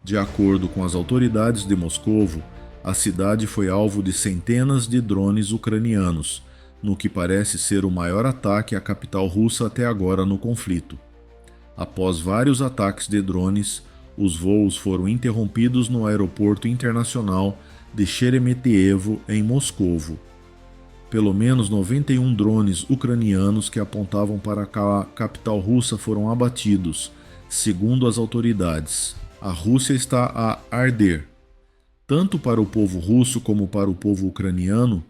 De acordo com as autoridades de Moscovo, a cidade foi alvo de centenas de drones ucranianos, no que parece ser o maior ataque à capital russa até agora no conflito. Após vários ataques de drones, os voos foram interrompidos no aeroporto internacional de Sheremetyevo, em Moscovo. Pelo menos 91 drones ucranianos que apontavam para a capital russa foram abatidos, segundo as autoridades. A Rússia está a arder. Tanto para o povo russo como para o povo ucraniano,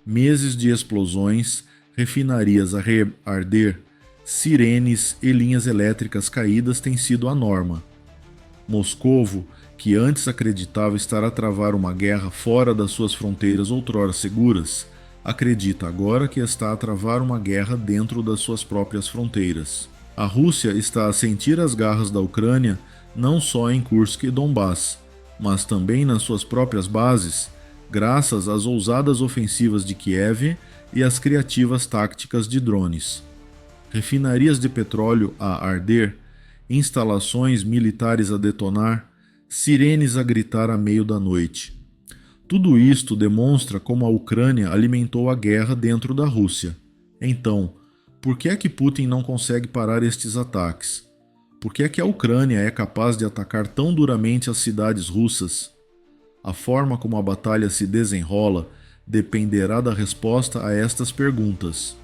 meses de explosões, refinarias a arder, sirenes e linhas elétricas caídas têm sido a norma. Moscovo, que antes acreditava estar a travar uma guerra fora das suas fronteiras outrora seguras, acredita agora que está a travar uma guerra dentro das suas próprias fronteiras. A Rússia está a sentir as garras da Ucrânia não só em Kursk e Donbass, mas também nas suas próprias bases, graças às ousadas ofensivas de Kiev e às criativas táticas de drones. Refinarias de petróleo a arder, instalações militares a detonar, sirenes a gritar à meio da noite. Tudo isto demonstra como a Ucrânia alimentou a guerra dentro da Rússia. Então, por que é que Putin não consegue parar estes ataques? Por que é que a Ucrânia é capaz de atacar tão duramente as cidades russas? A forma como a batalha se desenrola dependerá da resposta a estas perguntas.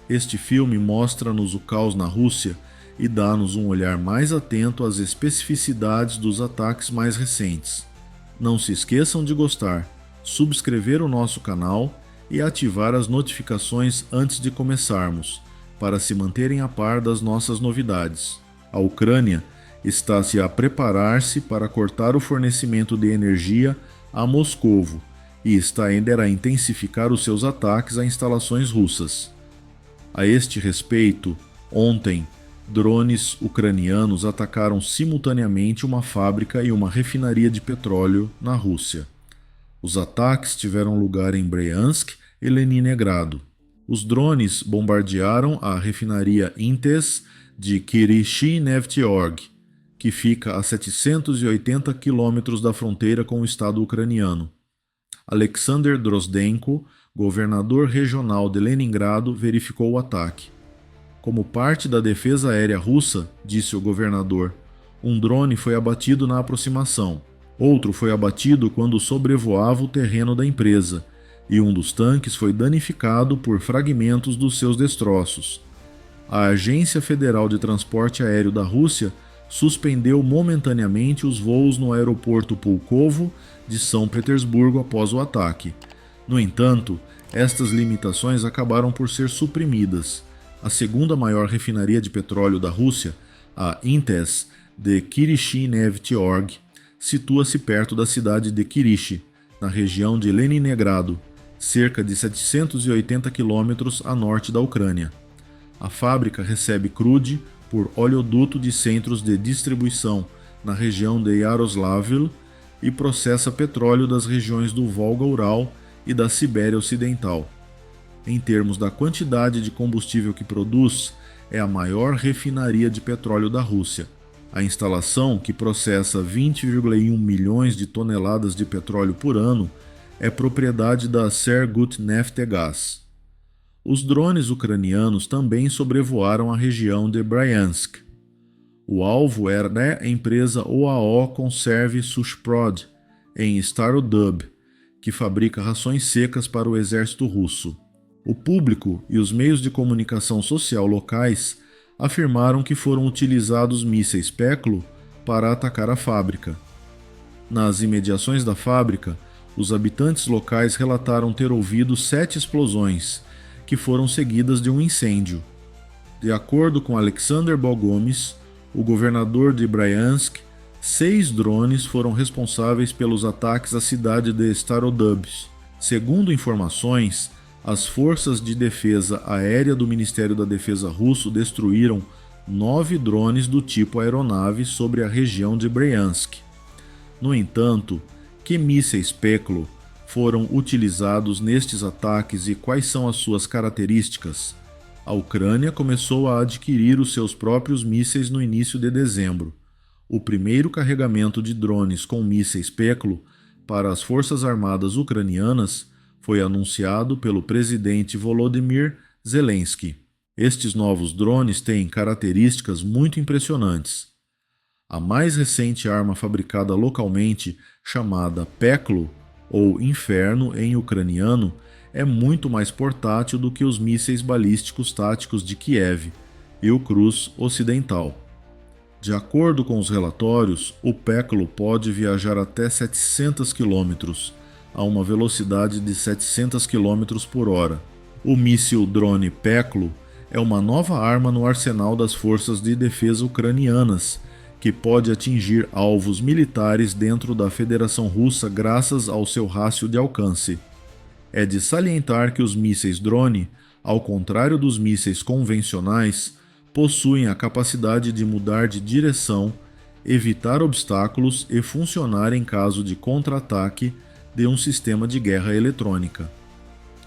Este filme mostra-nos o caos na Rússia e dá-nos um olhar mais atento às especificidades dos ataques mais recentes. Não se esqueçam de gostar, subscrever o nosso canal e ativar as notificações antes de começarmos, para se manterem a par das nossas novidades. A Ucrânia está-se a preparar-se para cortar o fornecimento de energia a Moscovo e está ainda a intensificar os seus ataques a instalações russas. A este respeito, ontem, drones ucranianos atacaram simultaneamente uma fábrica e uma refinaria de petróleo na Rússia. Os ataques tiveram lugar em Bryansk e Leningrado. Os drones bombardearam a refinaria Intes de Kirishinev-Org, que fica a 780 quilômetros da fronteira com o estado ucraniano. Alexander Drozdenko, governador regional de Leningrado, verificou o ataque. Como parte da defesa aérea russa, disse o governador, um drone foi abatido na aproximação. Outro foi abatido quando sobrevoava o terreno da empresa, e um dos tanques foi danificado por fragmentos dos seus destroços. A Agência Federal de Transporte Aéreo da Rússia suspendeu momentaneamente os voos no aeroporto Pulkovo de São Petersburgo após o ataque. No entanto, estas limitações acabaram por ser suprimidas. A segunda maior refinaria de petróleo da Rússia, a Intes de Kirishinev-Org, situa-se perto da cidade de Kirish, na região de Leningrado, cerca de 780 quilômetros a norte da Ucrânia. A fábrica recebe crude por oleoduto de centros de distribuição na região de Yaroslavl e processa petróleo das regiões do Volga-Ural e da Sibéria Ocidental. Em termos da quantidade de combustível que produz, é a maior refinaria de petróleo da Rússia. A instalação, que processa 20,1 milhões de toneladas de petróleo por ano, é propriedade da Surgutneftgaz. Os drones ucranianos também sobrevoaram a região de Bryansk. O alvo era a empresa OAO Conserve Sushprod, em Starodub, que fabrica rações secas para o exército russo. O público e os meios de comunicação social locais afirmaram que foram utilizados mísseis Peklo para atacar a fábrica. Nas imediações da fábrica, os habitantes locais relataram ter ouvido 7 explosões, que foram seguidas de um incêndio. De acordo com Alexander Bogomis, o governador de Bryansk, 6 drones foram responsáveis pelos ataques à cidade de Starodubsk. Segundo informações, as forças de defesa aérea do Ministério da Defesa russo destruíram 9 drones do tipo aeronave sobre a região de Bryansk. No entanto, que mísseis Peklo foram utilizados nestes ataques e quais são as suas características? A Ucrânia começou a adquirir os seus próprios mísseis no início de dezembro. O primeiro carregamento de drones com mísseis Peklo para as Forças Armadas ucranianas foi anunciado pelo presidente Volodymyr Zelensky. Estes novos drones têm características muito impressionantes. A mais recente arma fabricada localmente, chamada Peklo, ou Inferno em ucraniano, é muito mais portátil do que os mísseis balísticos táticos de Kiev e o Cruz ocidental. De acordo com os relatórios, o Peklo pode viajar até 700 km, a uma velocidade de 700 km por hora. O míssil drone Peklo é uma nova arma no arsenal das forças de defesa ucranianas, que pode atingir alvos militares dentro da Federação Russa graças ao seu rácio de alcance. É de salientar que os mísseis drone, ao contrário dos mísseis convencionais, possuem a capacidade de mudar de direção, evitar obstáculos e funcionar em caso de contra-ataque de um sistema de guerra eletrônica.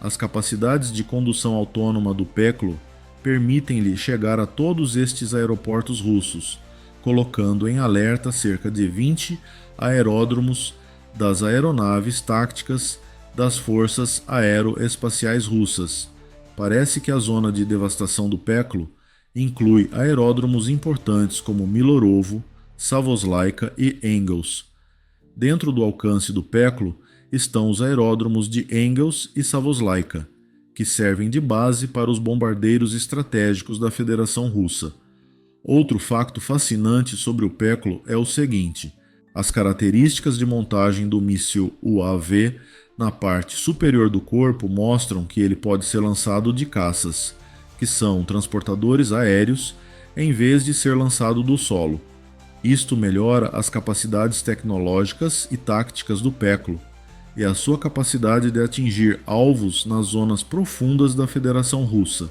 As capacidades de condução autônoma do Peklo permitem-lhe chegar a todos estes aeroportos russos, colocando em alerta cerca de 20 aeródromos das aeronaves táticas das forças aeroespaciais russas. Parece que a zona de devastação do Peklo inclui aeródromos importantes como Milorovo, Savoslaika e Engels. Dentro do alcance do Peklo estão os aeródromos de Engels e Savoslaika, que servem de base para os bombardeiros estratégicos da Federação Russa. Outro facto fascinante sobre o Peklo é o seguinte: as características de montagem do míssil UAV na parte superior do corpo mostram que ele pode ser lançado de caças, que são transportadores aéreos, em vez de ser lançado do solo. Isto melhora as capacidades tecnológicas e táticas do Peklo e a sua capacidade de atingir alvos nas zonas profundas da Federação Russa.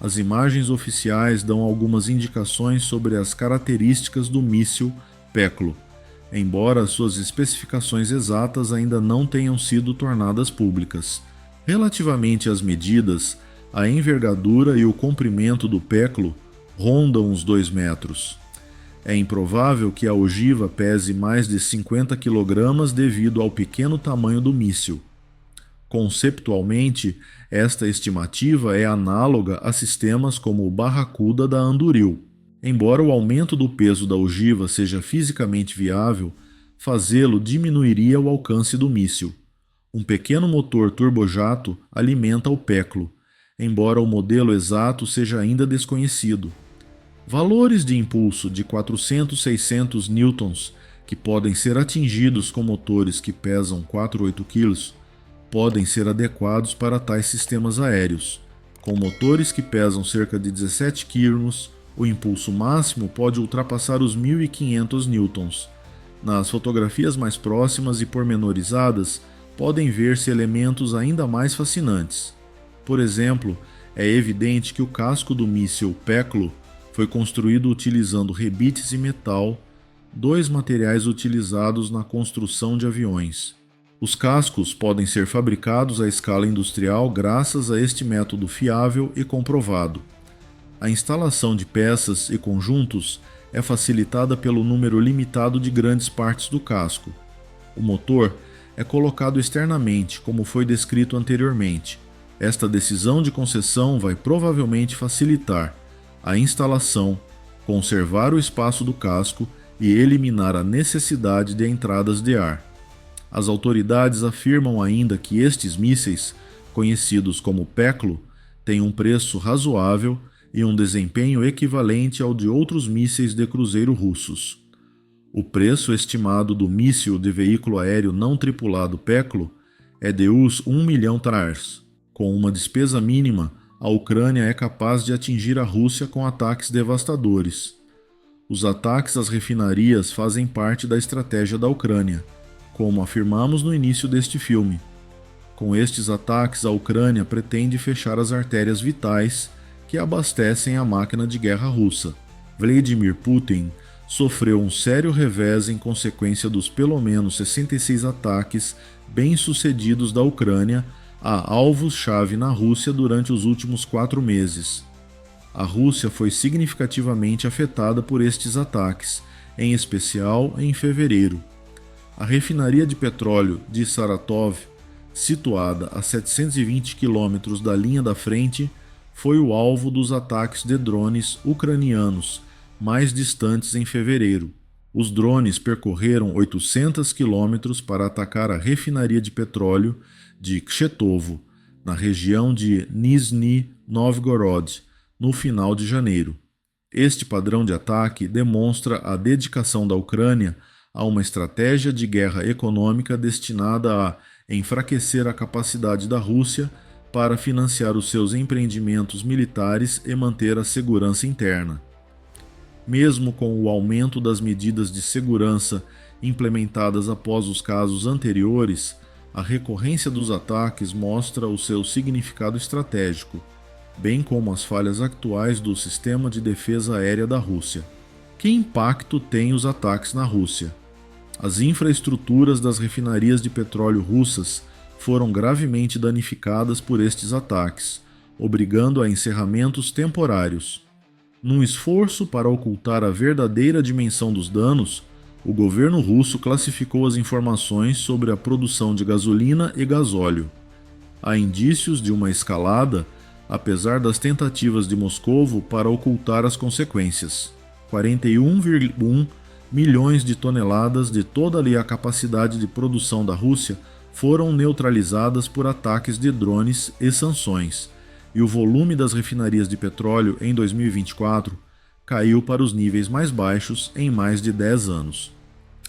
As imagens oficiais dão algumas indicações sobre as características do míssil Peklo, embora suas especificações exatas ainda não tenham sido tornadas públicas. Relativamente às medidas, a envergadura e o comprimento do Peklo rondam os 2 metros. É improvável que a ogiva pese mais de 50 kg devido ao pequeno tamanho do míssil. Conceptualmente, esta estimativa é análoga a sistemas como o Barracuda da Anduril. Embora o aumento do peso da ogiva seja fisicamente viável, fazê-lo diminuiria o alcance do míssil. Um pequeno motor turbojato alimenta o Peklo, embora o modelo exato seja ainda desconhecido. Valores de impulso de 400-600 newtons, que podem ser atingidos com motores que pesam 4-8 kg, podem ser adequados para tais sistemas aéreos. Com motores que pesam cerca de 17 kg, o impulso máximo pode ultrapassar os 1.500 newtons. Nas fotografias mais próximas e pormenorizadas, podem ver-se elementos ainda mais fascinantes. Por exemplo, é evidente que o casco do míssil Peklo foi construído utilizando rebites e metal, 2 materiais utilizados na construção de aviões. Os cascos podem ser fabricados à escala industrial graças a este método fiável e comprovado. A instalação de peças e conjuntos é facilitada pelo número limitado de grandes partes do casco. O motor é colocado externamente, como foi descrito anteriormente. Esta decisão de concessão vai provavelmente facilitar a instalação, conservar o espaço do casco e eliminar a necessidade de entradas de ar. As autoridades afirmam ainda que estes mísseis, conhecidos como Peklo, têm um preço razoável e um desempenho equivalente ao de outros mísseis de cruzeiro russos. O preço estimado do míssil de veículo aéreo não tripulado Peklo é de US 1 milhão tars. Com uma despesa mínima, a Ucrânia é capaz de atingir a Rússia com ataques devastadores. Os ataques às refinarias fazem parte da estratégia da Ucrânia, como afirmamos no início deste filme. Com estes ataques, a Ucrânia pretende fechar as artérias vitais que abastecem a máquina de guerra russa. Vladimir Putin sofreu um sério revés em consequência dos pelo menos 66 ataques bem-sucedidos da Ucrânia a alvos-chave na Rússia durante os últimos 4 meses. A Rússia foi significativamente afetada por estes ataques, em especial em fevereiro. A refinaria de petróleo de Saratov, situada a 720 quilômetros da linha da frente, foi o alvo dos ataques de drones ucranianos mais distantes em fevereiro. Os drones percorreram 800 quilômetros para atacar a refinaria de petróleo de Kshetovo, na região de Nizhny Novgorod, no final de janeiro. Este padrão de ataque demonstra a dedicação da Ucrânia a uma estratégia de guerra econômica destinada a enfraquecer a capacidade da Rússia para financiar os seus empreendimentos militares e manter a segurança interna. Mesmo com o aumento das medidas de segurança implementadas após os casos anteriores, a recorrência dos ataques mostra o seu significado estratégico, bem como as falhas atuais do sistema de defesa aérea da Rússia. Que impacto têm os ataques na Rússia? As infraestruturas das refinarias de petróleo russas foram gravemente danificadas por estes ataques, obrigando a encerramentos temporários. Num esforço para ocultar a verdadeira dimensão dos danos, o governo russo classificou as informações sobre a produção de gasolina e gasóleo. Há indícios de uma escalada, apesar das tentativas de Moscovo para ocultar as consequências. 41,1 milhões de toneladas de toda a capacidade de produção da Rússia foram neutralizadas por ataques de drones e sanções, e o volume das refinarias de petróleo em 2024 caiu para os níveis mais baixos em mais de 10 anos.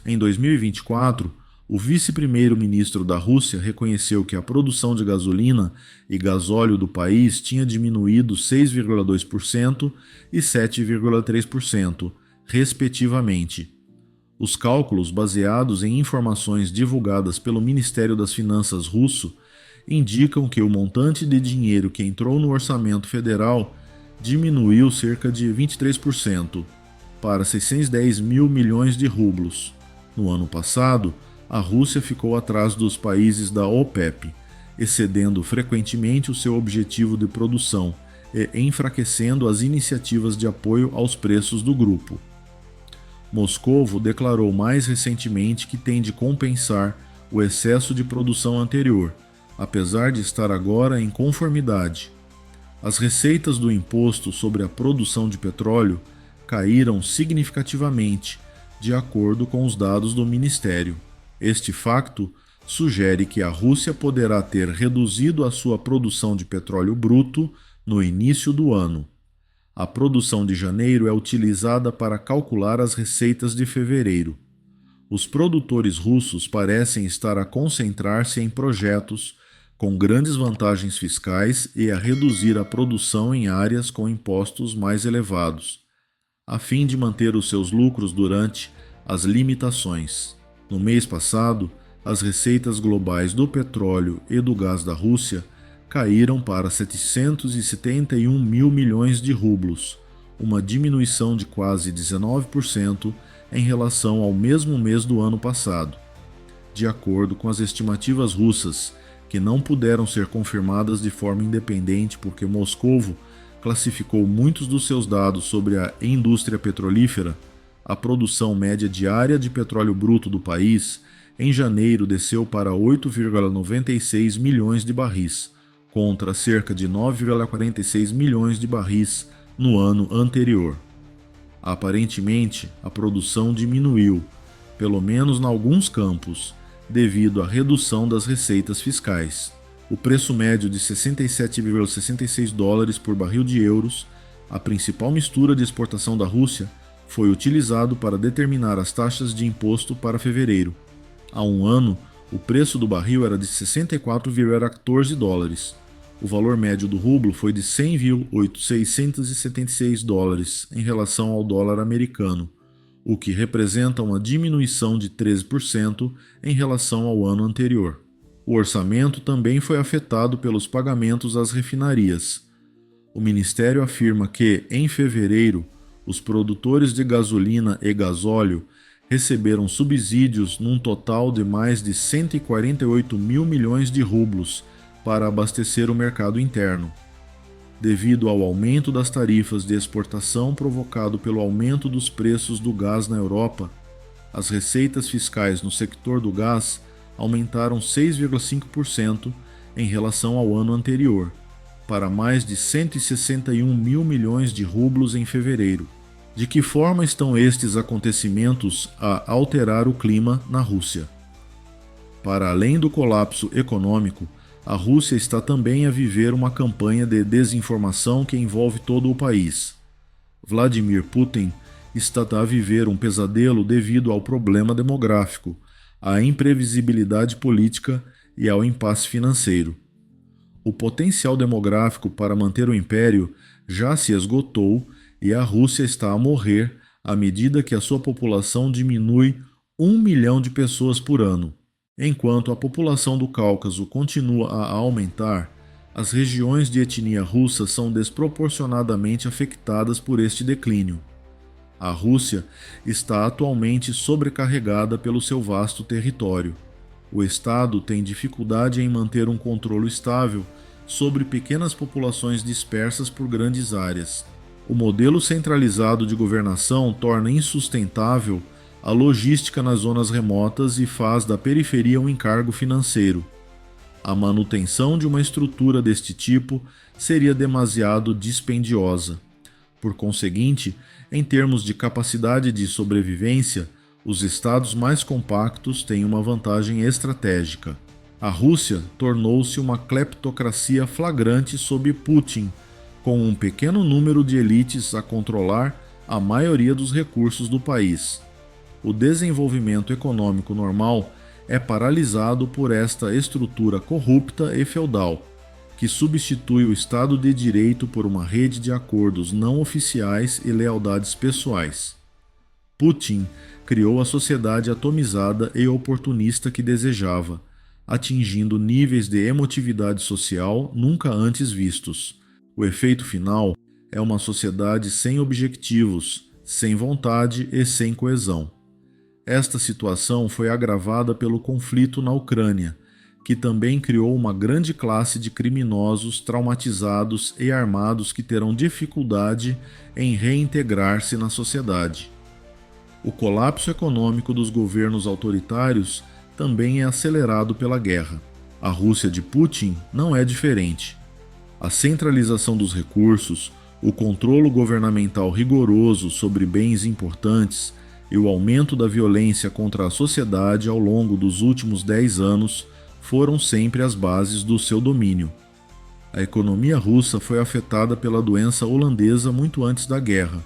Em 2024, o vice-primeiro-ministro da Rússia reconheceu que a produção de gasolina e gasóleo do país tinha diminuído 6,2% e 7,3%, respectivamente. Os cálculos baseados em informações divulgadas pelo Ministério das Finanças russo indicam que o montante de dinheiro que entrou no orçamento federal diminuiu cerca de 23%, para 610 mil milhões de rublos. No ano passado, a Rússia ficou atrás dos países da OPEP, excedendo frequentemente o seu objetivo de produção e enfraquecendo as iniciativas de apoio aos preços do grupo. Moscovo declarou mais recentemente que tem de compensar o excesso de produção anterior, apesar de estar agora em conformidade. As receitas do imposto sobre a produção de petróleo caíram significativamente, de acordo com os dados do Ministério. Este facto sugere que a Rússia poderá ter reduzido a sua produção de petróleo bruto no início do ano. A produção de janeiro é utilizada para calcular as receitas de fevereiro. Os produtores russos parecem estar a concentrar-se em projetos com grandes vantagens fiscais e a reduzir a produção em áreas com impostos mais elevados, a fim de manter os seus lucros durante as limitações. No mês passado, as receitas globais do petróleo e do gás da Rússia caíram para 771 mil milhões de rublos, uma diminuição de quase 19% em relação ao mesmo mês do ano passado. De acordo com as estimativas russas, que não puderam ser confirmadas de forma independente porque Moscovo classificou muitos dos seus dados sobre a indústria petrolífera, a produção média diária de petróleo bruto do país em janeiro desceu para 8,96 milhões de barris, contra cerca de 9,46 milhões de barris no ano anterior. Aparentemente, a produção diminuiu, pelo menos em alguns campos, devido à redução das receitas fiscais. O preço médio de 67,66 dólares por barril de euros, a principal mistura de exportação da Rússia, foi utilizado para determinar as taxas de imposto para fevereiro. Há um ano, o preço do barril era de 64,14 dólares. O valor médio do rublo foi de 100,676 dólares em relação ao dólar americano, o que representa uma diminuição de 13% em relação ao ano anterior. O orçamento também foi afetado pelos pagamentos às refinarias. O Ministério afirma que, em fevereiro, os produtores de gasolina e gasóleo receberam subsídios num total de mais de 148 mil milhões de rublos para abastecer o mercado interno. devido ao aumento das tarifas de exportação provocado pelo aumento dos preços do gás na Europa. As receitas fiscais no sector do gás aumentaram 6,5% em relação ao ano anterior, para mais de 161 mil milhões de rublos em fevereiro. De que forma estão estes acontecimentos a alterar o clima na Rússia? Para além do colapso econômico, a Rússia está também a viver uma campanha de desinformação que envolve todo o país. Vladimir Putin está a viver um pesadelo devido ao problema demográfico, à imprevisibilidade política e ao impasse financeiro. O potencial demográfico para manter o império já se esgotou e a Rússia está a morrer à medida que a sua população diminui 1 milhão de pessoas por ano. Enquanto a população do Cáucaso continua a aumentar, as regiões de etnia russa são desproporcionadamente afetadas por este declínio. A Rússia está atualmente sobrecarregada pelo seu vasto território. O Estado tem dificuldade em manter um controle estável sobre pequenas populações dispersas por grandes áreas. O modelo centralizado de governação torna insustentável a logística nas zonas remotas e faz da periferia um encargo financeiro. A manutenção de uma estrutura deste tipo seria demasiado dispendiosa. Por conseguinte, em termos de capacidade de sobrevivência, os estados mais compactos têm uma vantagem estratégica. A Rússia tornou-se uma cleptocracia flagrante sob Putin, com um pequeno número de elites a controlar a maioria dos recursos do país. O desenvolvimento econômico normal é paralisado por esta estrutura corrupta e feudal, que substitui o Estado de Direito por uma rede de acordos não oficiais e lealdades pessoais. Putin criou a sociedade atomizada e oportunista que desejava, atingindo níveis de emotividade social nunca antes vistos. O efeito final é uma sociedade sem objetivos, sem vontade e sem coesão. Esta situação foi agravada pelo conflito na Ucrânia, que também criou uma grande classe de criminosos traumatizados e armados que terão dificuldade em reintegrar-se na sociedade. O colapso econômico dos governos autoritários também é acelerado pela guerra. A Rússia de Putin não é diferente. A centralização dos recursos, o controle governamental rigoroso sobre bens importantes e o aumento da violência contra a sociedade ao longo dos últimos 10 anos foram sempre as bases do seu domínio. A economia russa foi afetada pela doença holandesa muito antes da guerra,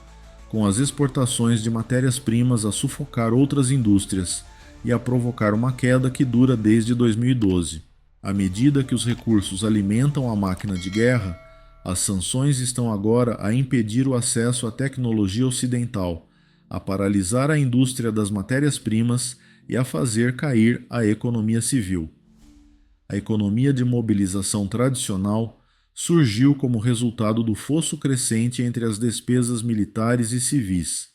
com as exportações de matérias-primas a sufocar outras indústrias e a provocar uma queda que dura desde 2012. À medida que os recursos alimentam a máquina de guerra, as sanções estão agora a impedir o acesso à tecnologia ocidental, a paralisar a indústria das matérias-primas e a fazer cair a economia civil. A economia de mobilização tradicional surgiu como resultado do fosso crescente entre as despesas militares e civis.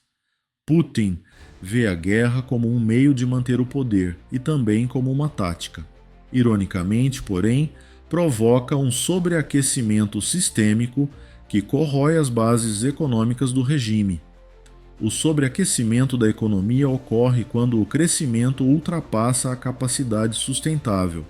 Putin vê a guerra como um meio de manter o poder e também como uma tática. Ironicamente, porém, provoca um sobreaquecimento sistêmico que corrói as bases econômicas do regime. O sobreaquecimento da economia ocorre quando o crescimento ultrapassa a capacidade sustentável.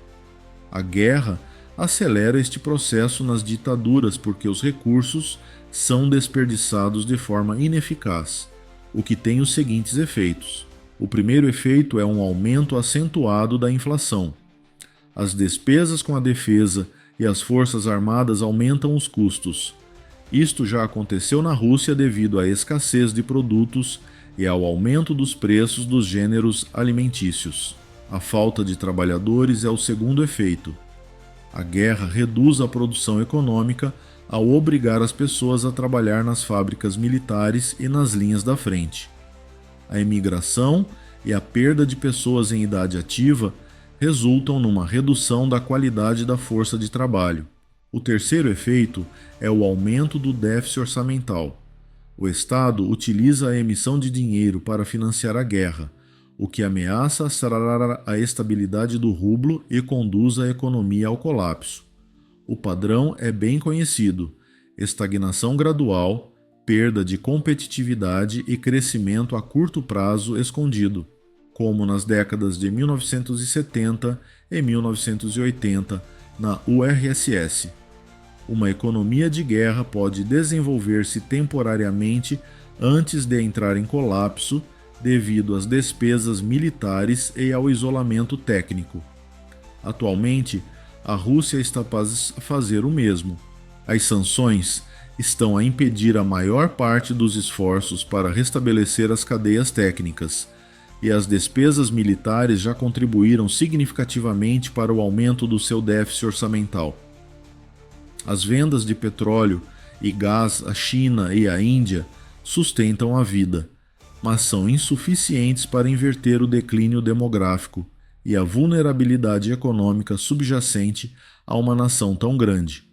A guerra acelera este processo nas ditaduras porque os recursos são desperdiçados de forma ineficaz, o que tem os seguintes efeitos. O primeiro efeito é um aumento acentuado da inflação. As despesas com a defesa e as forças armadas aumentam os custos. Isto já aconteceu na Rússia devido à escassez de produtos e ao aumento dos preços dos gêneros alimentícios. A falta de trabalhadores é o segundo efeito. A guerra reduz a produção econômica ao obrigar as pessoas a trabalhar nas fábricas militares e nas linhas da frente. A imigração e a perda de pessoas em idade ativa resultam numa redução da qualidade da força de trabalho. O terceiro efeito é o aumento do déficit orçamental. O Estado utiliza a emissão de dinheiro para financiar a guerra, o que ameaça a estabilidade do rublo e conduz a economia ao colapso. O padrão é bem conhecido. estagnação gradual, perda de competitividade e crescimento a curto prazo escondido, como nas décadas de 1970 e 1980 na URSS. Uma economia de guerra pode desenvolver-se temporariamente antes de entrar em colapso devido às despesas militares e ao isolamento técnico. Atualmente, a Rússia está a fazer o mesmo. As sanções estão a impedir a maior parte dos esforços para restabelecer as cadeias técnicas, e as despesas militares já contribuíram significativamente para o aumento do seu déficit orçamental. As vendas de petróleo e gás à China e à Índia sustentam a vida, mas são insuficientes para inverter o declínio demográfico e a vulnerabilidade econômica subjacente a uma nação tão grande.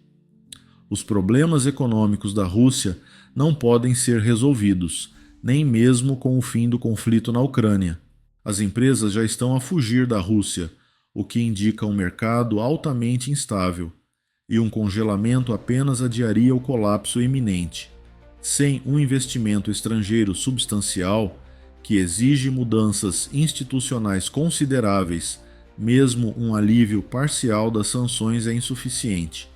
Os problemas econômicos da Rússia não podem ser resolvidos, nem mesmo com o fim do conflito na Ucrânia. As empresas já estão a fugir da Rússia, o que indica um mercado altamente instável, e um congelamento apenas adiaria o colapso iminente. Sem um investimento estrangeiro substancial, que exige mudanças institucionais consideráveis, mesmo um alívio parcial das sanções é insuficiente.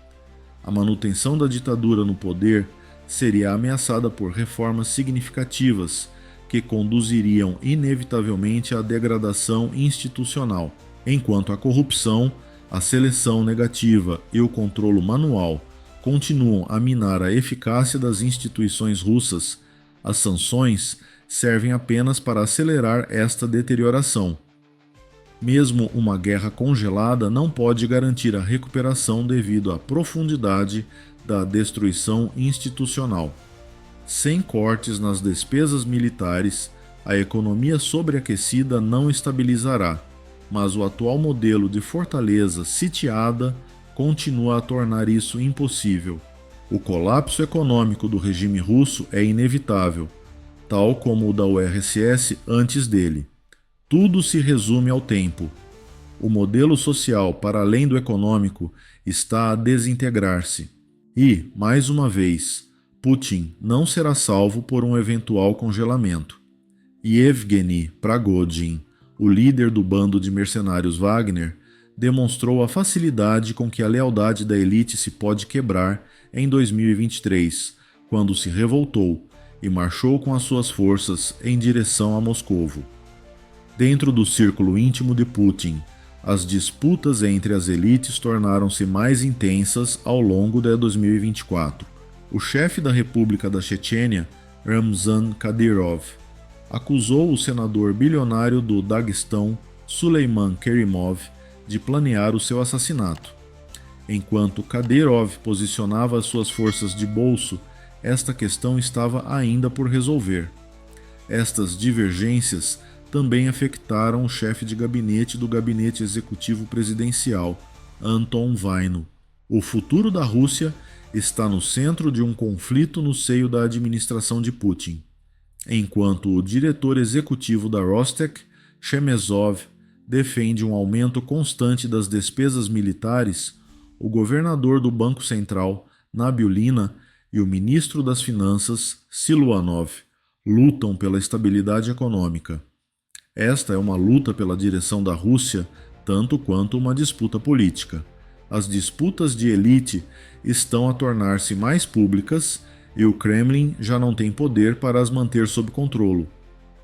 A manutenção da ditadura no poder seria ameaçada por reformas significativas que conduziriam inevitavelmente à degradação institucional, enquanto a corrupção, a seleção negativa e o controle manual continuam a minar a eficácia das instituições russas. As sanções servem apenas para acelerar esta deterioração. Mesmo uma guerra congelada não pode garantir a recuperação devido à profundidade da destruição institucional. Sem cortes nas despesas militares, a economia sobreaquecida não estabilizará, mas o atual modelo de fortaleza sitiada continua a tornar isso impossível. O colapso econômico do regime russo é inevitável, tal como o da URSS antes dele. Tudo se resume ao tempo. O modelo social, para além do econômico, está a desintegrar-se. E, mais uma vez, Putin não será salvo por um eventual congelamento. Yevgeny Prigozhin, o líder do bando de mercenários Wagner, demonstrou a facilidade com que a lealdade da elite se pode quebrar em 2023, quando se revoltou e marchou com as suas forças em direção a Moscovo. Dentro do círculo íntimo de Putin, as disputas entre as elites tornaram-se mais intensas ao longo de 2024. O chefe da República da Chechênia, Ramzan Kadyrov, acusou o senador bilionário do Daguestão, Suleiman Kerimov, de planear o seu assassinato. Enquanto Kadyrov posicionava as suas forças de bolso, esta questão estava ainda por resolver. Estas divergências também afetaram o chefe de gabinete do Gabinete Executivo Presidencial, Anton Vaino. O futuro da Rússia está no centro de um conflito no seio da administração de Putin. Enquanto o diretor executivo da Rostec, Chemezov, defende um aumento constante das despesas militares, o governador do Banco Central, Nabiullina, e o ministro das Finanças, Siluanov, lutam pela estabilidade econômica. Esta é uma luta pela direção da Rússia, tanto quanto uma disputa política. As disputas de elite estão a tornar-se mais públicas e o Kremlin já não tem poder para as manter sob controle.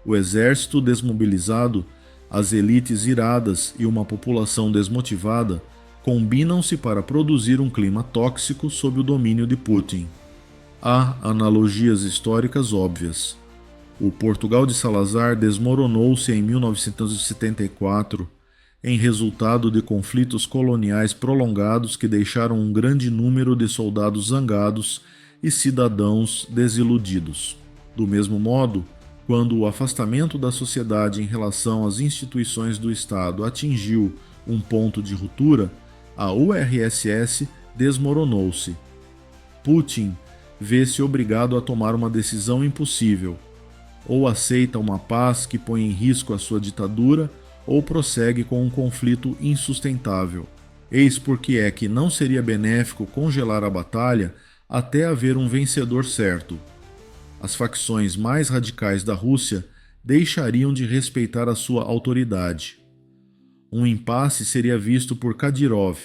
O exército desmobilizado, as elites iradas e uma população desmotivada combinam-se para produzir um clima tóxico sob o domínio de Putin. Há analogias históricas óbvias. O Portugal de Salazar desmoronou-se em 1974 em resultado de conflitos coloniais prolongados que deixaram um grande número de soldados zangados e cidadãos desiludidos. Do mesmo modo, quando o afastamento da sociedade em relação às instituições do Estado atingiu um ponto de ruptura, a URSS desmoronou-se. Putin vê-se obrigado a tomar uma decisão impossível. Ou aceita uma paz que põe em risco a sua ditadura, ou prossegue com um conflito insustentável. Eis porque é que não seria benéfico congelar a batalha até haver um vencedor certo. As facções mais radicais da Rússia deixariam de respeitar a sua autoridade. Um impasse seria visto por Kadyrov,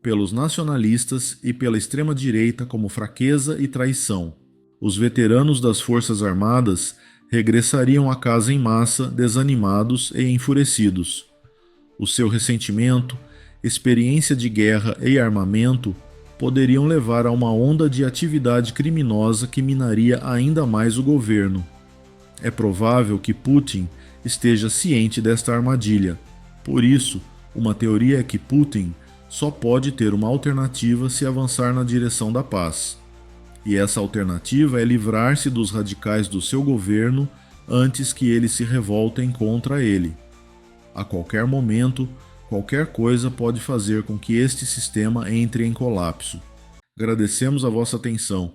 pelos nacionalistas e pela extrema-direita como fraqueza e traição. Os veteranos das Forças Armadas regressariam a casa em massa, desanimados e enfurecidos. O seu ressentimento, experiência de guerra e armamento poderiam levar a uma onda de atividade criminosa que minaria ainda mais o governo. É provável que Putin esteja ciente desta armadilha. Por isso, uma teoria é que Putin só pode ter uma alternativa se avançar na direção da paz. E essa alternativa é livrar-se dos radicais do seu governo antes que eles se revoltem contra ele. A qualquer momento, qualquer coisa pode fazer com que este sistema entre em colapso. Agradecemos a vossa atenção.